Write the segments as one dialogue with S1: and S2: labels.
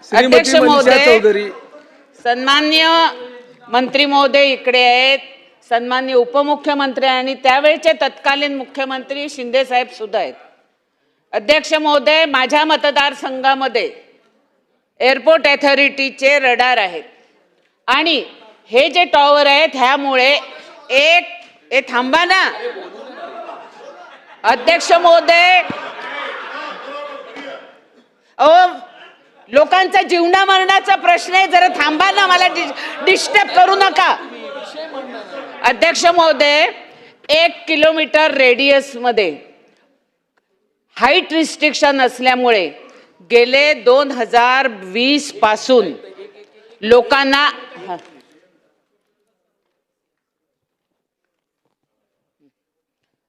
S1: अध्यक्ष
S2: मनीषा
S1: महोदय,
S2: चौधरी,
S1: सन्मान्य मंत्री महोदय इकडे आहेत, सन्मान्य उपमुख्यमंत्री आणि त्यावेळचे तत्कालीन मुख्यमंत्री शिंदे साहेब सुद्धा आहेत. अध्यक्ष महोदय, माझ्या मतदारसंघामध्ये एअरपोर्ट अथॉरिटीचे रडार आहेत आणि हे जे टॉवर आहेत ह्यामुळे थांबा ना अध्यक्ष महोदय, लोकांचा जीवना मरणाचा प्रश्न आहे, जरा थांबा ना, मला डिस्टर्ब करू नका. अध्यक्ष महोदय, 1 किलोमीटर रेडियस मध्ये हाईट रिस्ट्रिक्शन असल्यामुळे गेले 2020 पासून लोकांना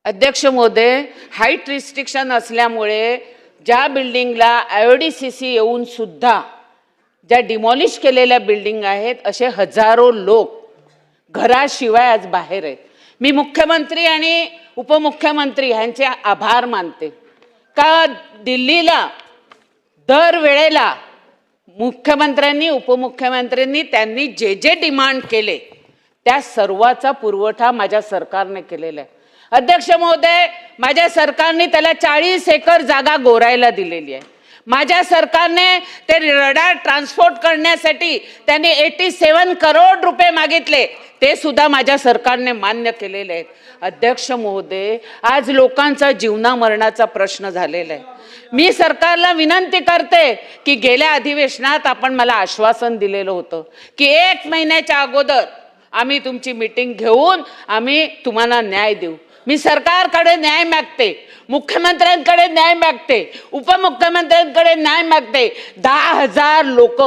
S1: अध्यक्ष महोदय, हाईट रिस्ट्रिक्शन असल्यामुळे ज्या बिल्डिंगला IODCC येऊन सुद्धा ज्या डिमॉलिश केलेल्या बिल्डिंग आहेत असे हजारो लोक घराशिवाय आज बाहेर आहेत. मी मुख्यमंत्री आणि उपमुख्यमंत्री यांचे आभार मानते का दिल्लीला दर वेळेला मुख्यमंत्र्यांनी उपमुख्यमंत्र्यांनी त्यांनी जे जे डिमांड केले त्या सर्वाचा पुरवठा माझ्या सरकारने केलेला आहे. अध्यक्ष महोदय, माझ्या सरकारने त्याला 40 एकर जागा गोरायला दिलेली आहे. माझ्या सरकारने ते रडार ट्रान्सपोर्ट करण्यासाठी त्यांनी 87 करोड रुपये मागितले, ते सुद्धा माझ्या सरकारने मान्य केलेले आहेत. अध्यक्ष महोदय, आज लोकांचा जीवना मरणाचा प्रश्न झालेला आहे. मी सरकारला विनंती करते की गेल्या अधिवेशनात आपण मला आश्वासन दिलेलं होतं की 1 महिन्याच्या अगोदर आम्ही तुमची मीटिंग घेऊन आम्ही तुम्हाला न्याय देऊ. मी सरकारकडे न्याय मागते, मुख्यमंत्र्यांकडे न्याय मागते, उपमुख्यमंत्र्यांकडे न्याय मागते. 10,000 लोक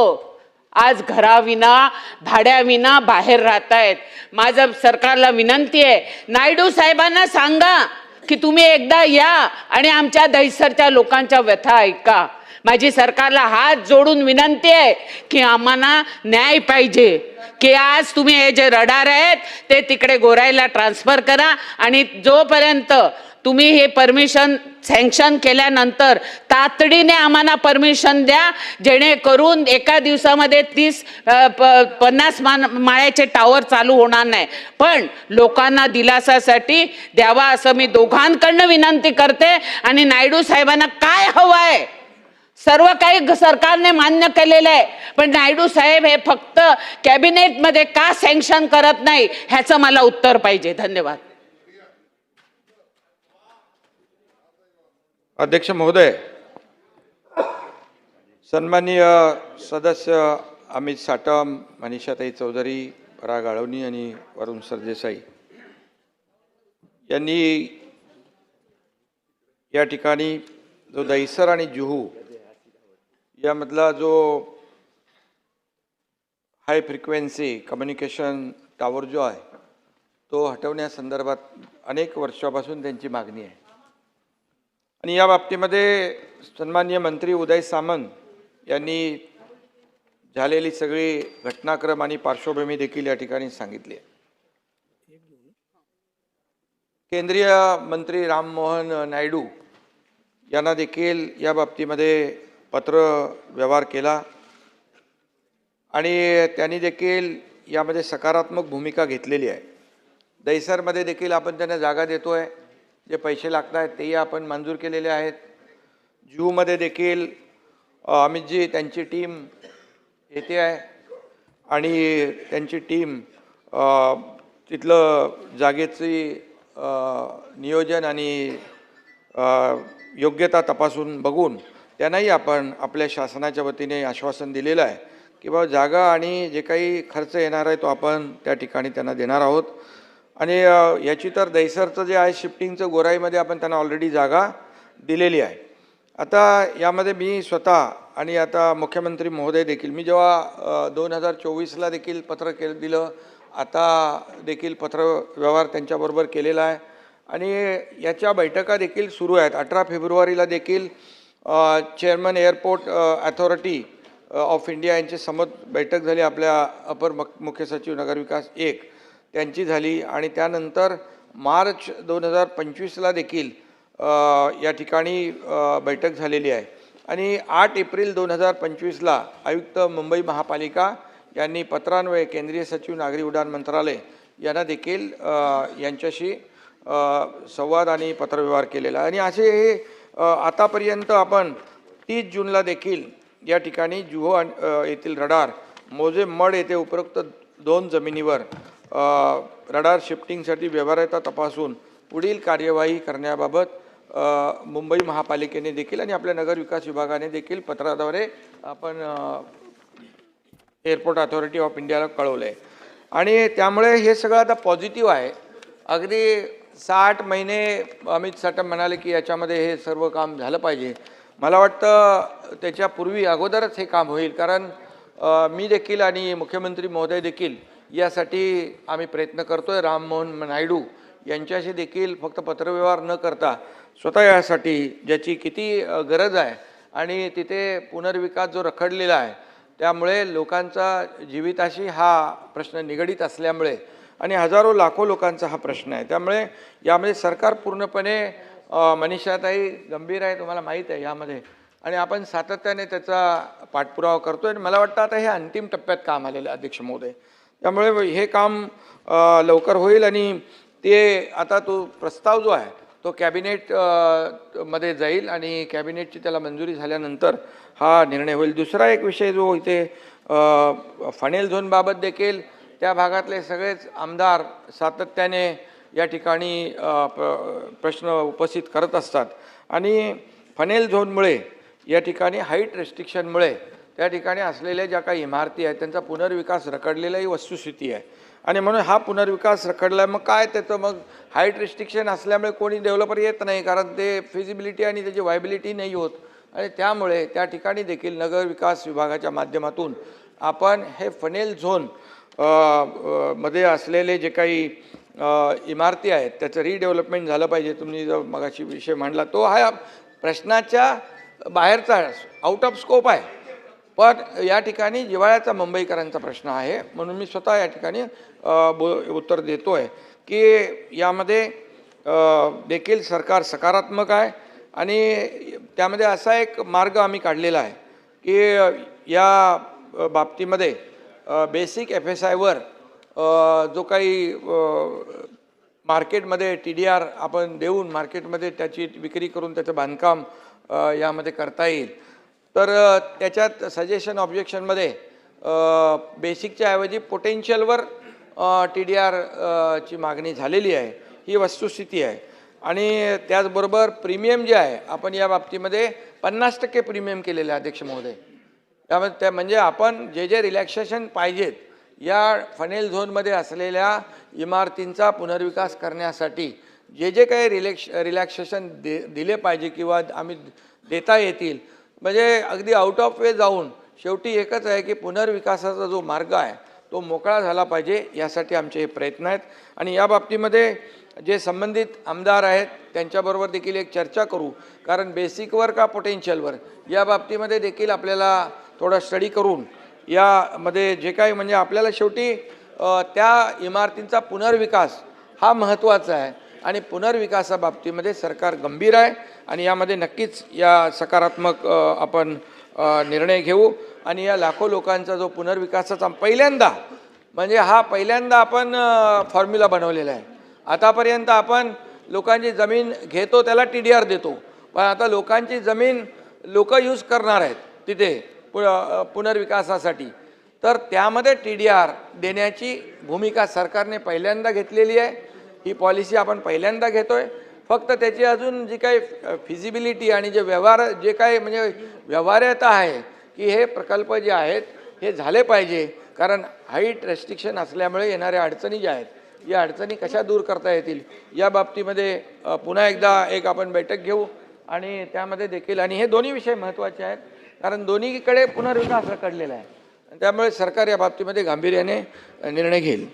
S1: आज घराविना भाड्याविना बाहेर राहत आहेत. माझं सरकारला विनंती आहे, नायडू साहेबांना सांगा की तुम्ही एकदा या आणि आमच्या दहिसरच्या लोकांच्या व्यथा ऐका. माझी सरकारला हात जोडून विनंती आहे की आम्हाला न्याय पाहिजे, की आज तुम्ही हे जे रडार आहेत ते तिकडे गोरायला ट्रान्सफर करा आणि जोपर्यंत तुम्ही हे परमिशन सँक्शन केल्यानंतर तातडीने आम्हाला परमिशन द्या, जेणेकरून एका दिवसामध्ये 30-50 माळ्याचे टावर चालू होणार नाही, पण लोकांना दिलासासाठी द्यावा असं मी दोघांकडनं विनंती करते. आणि नायडू साहेबांना काय हवं आहे, सर्व काही सरकारने मान्य केलेलं आहे, पण नायडू साहेब हे फक्त कॅबिनेट मध्ये का सँक्शन करत नाही ह्याचं मला उत्तर पाहिजे. धन्यवाद.
S3: अध्यक्ष महोदय, सन्माननीय सदस्य अमित साटम, मनीषाताई चौधरी, पराग आळवणी आणि वरुण सरदेसाई यांनी या ठिकाणी जो दहिसर आणि जुहू यामधला जो हाय फ्रिक्वेन्सी कम्युनिकेशन टावर जो आहे तो हटवण्यासंदर्भात अनेक वर्षापासून त्यांची मागणी आहे. आणि या बाबतीमध्ये सन्माननीय मंत्री उदय सामंत यांनी झालेली सगळी घटनाक्रम आणि पार्श्वभूमी देखील या ठिकाणी सांगितली आहे. केंद्रीय मंत्री राममोहन नायडू यांना देखील या बाबतीमध्ये पत्र व्यवहार केला आणि त्यांनी देखील यामध्ये सकारात्मक भूमिका घेतलेली आहे. दहिसरमध्ये देखील आपण त्यांना जागा देतो आहे, जे पैसे लागत आहेत तेही आपण मंजूर केलेले आहेत. जुहूमध्ये देखील अमितजी त्यांची टीम येते आहे आणि त्यांची टीम तिथलं जागेची नियोजन आणि योग्यता तपासून बघून त्यांनाही आपण आपल्या शासनाच्या वतीने आश्वासन दिलेलं आहे की बाबा जागा आणि जे काही खर्च येणार आहे तो आपण त्या ठिकाणी त्यांना देणार आहोत. आणि याची तर दहिसरचं जे आहे शिफ्टिंगचं गोराईमध्ये आपण त्यांना ऑलरेडी जागा दिलेली आहे. आता यामध्ये मी स्वतः आणि आता मुख्यमंत्री महोदय देखील, मी जेव्हा 2024ला देखील पत्र दिलं, आता देखील पत्र व्यवहार त्यांच्याबरोबर केलेला आहे आणि याच्या बैठका देखील सुरू आहेत. 18 फेब्रुवारीला देखील chairman airport authority of India यांची समोर बैठक झाली, आपल्या अपर मुख्य सचिव नगरविकास 1 त्यांची झाली. आणि त्यानंतर मार्च 2025ला देखील या ठिकाणी बैठक झालेली आहे. आणि 8 एप्रिल 2025ला आयुक्त मुंबई महापालिका यांनी पत्रान्वये केंद्रीय सचिव नागरी उड्डाण मंत्रालय यांना देखील यांच्याशी संवाद आणि पत्रव्यवहार केलेला. आणि असे हे आतापर्यंत आपण 30 जूनला देखील या ठिकाणी जुहो येथील रडार मोजे मड येथे उपरोक्त 2 जमिनीवर रडार शिफ्टिंगसाठी व्यवहार्यता तपासून पुढील कार्यवाही करण्याबाबत मुंबई महापालिकेने देखील आणि आपल्या नगर विकास विभागाने देखील पत्राद्वारे आपण एअरपोर्ट अथॉरिटी ऑफ इंडियाला कळवलं आहे. आणि त्यामुळे हे सगळं आता पॉझिटिव्ह आहे. अगदी 60 महिने अमित साटम म्हणाले की याच्यामध्ये हे सर्व काम झालं पाहिजे. मला वाटतं त्याच्यापूर्वी अगोदरच हे काम होईल, कारण मी देखील आणि मुख्यमंत्री महोदय देखील यासाठी आम्ही प्रयत्न करतो आहे. राममोहन नायडू यांच्याशी देखील फक्त पत्रव्यवहार न करता स्वतः यासाठी ज्याची किती गरज आहे आणि तिथे पुनर्विकास जो रखडलेला आहे त्यामुळे लोकांचा जीविताशी हा प्रश्न निगडीत असल्यामुळे आणि हजारो लाखो लोकांचा हा प्रश्न आहे, त्यामुळे यामध्ये सरकार पूर्णपणे मनीषाताई गंभीर आहे, तुम्हाला माहीत आहे यामध्ये, आणि आपण सातत्याने त्याचा पाठपुरावा करतो आहे. मला वाटतं आता हे अंतिम टप्प्यात काम आलेलं आहे अध्यक्ष महोदय, त्यामुळे हे काम लवकर होईल. आणि ते आता तो प्रस्ताव जो आहे तो कॅबिनेट मध्ये जाईल आणि कॅबिनेटची त्याला मंजुरी झाल्यानंतर हा निर्णय होईल. दुसरा एक विषय जो इथे फनेल झोनबाबत देखील त्या भागातले सगळेच आमदार सातत्याने या ठिकाणी प्रश्न उपस्थित करत असतात आणि फनेल झोनमुळे या ठिकाणी हाईट रेस्ट्रिक्शनमुळे त्या ठिकाणी असलेल्या ज्या काही इमारती आहेत त्यांचा पुनर्विकास रखडलेला ही वस्तुस्थिती आहे. आणि म्हणून हा पुनर्विकास रखडला, मग काय त्याचं मग हाईट रिस्ट्रिक्शन असल्यामुळे कोणी डेव्हलपर येत नाही, कारण ते फिजिबिलिटी आणि त्याची व्हायबिलिटी नाही होत. आणि त्यामुळे त्या ठिकाणी देखील नगर विकास विभागाच्या माध्यमातून आपण हे फनेल झोन मध्ये असलेले जे काही इमारती आहेत त्याचं रिडेव्हलपमेंट झालं पाहिजे. तुम्ही जो मगाशी विषय मांडला तो हा प्रश्नाच्या बाहेरचा आउट ऑफ स्कोप आहे, पण या ठिकाणी जिव्हाळ्याचा मुंबईकरांचा प्रश्न आहे. म्हणून मी स्वतः या ठिकाणी उत्तर देतो आहे की यामध्ये देखील सरकार सकारात्मक आहे आणि त्यामध्ये असा एक मार्ग आम्ही काढलेला आहे की या बाबतीमध्ये बेसिक FSIवर जो काही मार्केटमध्ये TDR आपण देऊन मार्केटमध्ये त्याची विक्री करून त्याचं बांधकाम यामध्ये करता येईल. तर त्याच्यात सजेशन ऑब्जेक्शनमध्ये बेसिकच्या ऐवजी पोटेन्शियलवर TDR ची मागणी झालेली आहे, ही वस्तुस्थिती आहे. आणि त्याचबरोबर प्रीमियम जे आहे आपण या बाबतीमध्ये 50% प्रीमियम केलेलं आहे अध्यक्ष महोदय. त्यामध्ये त्या म्हणजे आपण जे रिलॅक्सेशन पाहिजेत या फनेल झोनमध्ये असलेल्या इमारतींचा पुनर्विकास करण्यासाठी जे काही रिलॅक्सेशन दिले पाहिजे किंवा आम्ही देता येतील, म्हणजे अगदी आउट ऑफ वे जाऊन शेवटी एकच आहे की पुनर्विकासाचा जो मार्ग आहे तो मोकळा झाला पाहिजे, यासाठी आमचे हे प्रयत्न आहेत. आणि या बाबतीमध्ये जे संबंधित आमदार आहेत त्यांच्याबरोबर देखील एक चर्चा करू, कारण बेसिकवर का पोटेन्शियलवर या बाबतीमध्ये देखील आपल्याला थोडा स्टडी करून यामध्ये जे काही म्हणजे आपल्याला शेवटी त्या इमारतींचा पुनर्विकास हा महत्त्वाचा आहे आणि पुनर्विकासाबाबतीमध्ये सरकार गंभीर आहे आणि यामध्ये नक्कीच या सकारात्मक आपण निर्णय घेऊ. आणि या लाखो लोकांचा जो पुनर्विकासाचा पहिल्यांदा आपण फॉर्म्युला बनवलेला आहे. आतापर्यंत आपण लोकांची जमीन घेतो त्याला TDR देतो, पण आता लोकांची जमीन लोक यूज करणार आहेत तिथे पुनर्विकासासाठी, तर त्यामध्ये TDR देण्याची भूमिका सरकारने पहिल्यांदा घेतलेली आहे. ही पॉलिसी आपण पहिल्यांदा घेतोय. फक्त त्याची अजून जी काही फिजिबिलिटी आणि जे काही म्हणजे व्यवहार्यता आहे की हे प्रकल्प जे आहेत हे झाले पाहिजे, कारण हाईट रेस्ट्रिक्शन असल्यामुळे येणाऱ्या अडचणी ज्या आहेत या अडचणी कशा दूर करता येतील या बाबतीमध्ये पुन्हा एकदा एक आपण बैठक घेऊ आणि त्यामध्ये देखील, आणि हे दोन्ही विषय महत्त्वाचे आहेत कारण दोन्हीकडे पुनर्विकास रखडलेला आहे, त्यामुळे सरकार या बाबतीमध्ये गांभीर्याने निर्णय घेईल.